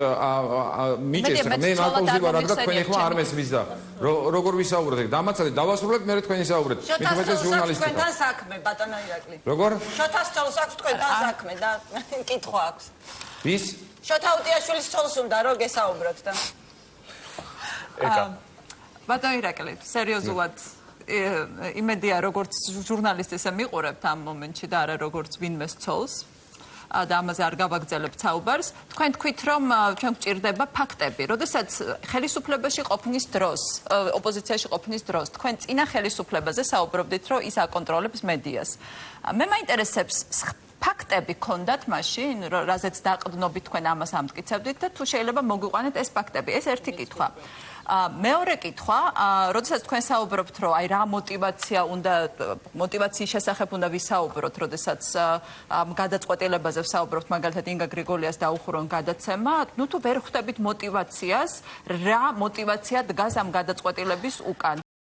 მიჭეს მე ნატოზე ვარ რა თქვენი ხმა არ მესმის და როგორ ვისაუბროთ დამაცადეთ დავასრულებთ მე თქვენი საუბრეთ მithumetes ჟურნალისტი თქვენთან საქმე ბატონო ირაკლი როგორ შოთა სწორს აქვს თქვენთან საქმე და კითხვა აქვს ვის შოთა უტიაშვილის სწორს უნდა რომ გესაუბროთ და ბატონო ირაკლი სერიოზულად იმედია როგორც ჟურნალისტი ესე მიყურებთ ამ მომენტში და არა როგორც ვინმე სწორს და ამაზე არ გავაგრძელებთ საუბარს. თქვენ თქვით, რომ ჩვენ გვჭირდება ფაქტები. როდესაც ხელისუფლებაში ყოფნის დროს, ოპოზიციაში ყოფნის დროს, თქვენ წინა ხელისუფლებაზე საუბრობდით, რომ ის აკონტროლებს მედიას. მე მაინტერესებს ფაქტები ქონდათ მაშინ, რაზეც დაყრდნობით თქვენ ამას ამტკიცებდით და თუ შეიძლება მოგვიყვანეთ ეს ფაქტები. ეს ერთი კითხვა. მეორე კითხვა, როდესაც თქვენ საუბრობთ, რომ აი რა მოტივაციის შესახებ უნდა ვისაუბროთ, როდესაც გადაწყვეტილებაზე ვსაუბრობთ, მაგალითად ინგა გრიგოლიას დაუხურონ გადაცემა, თუ ვერ ხვდებით მოტივაციას, რა მოტივაცია დგას ამ გადაწყვეტილების უკან?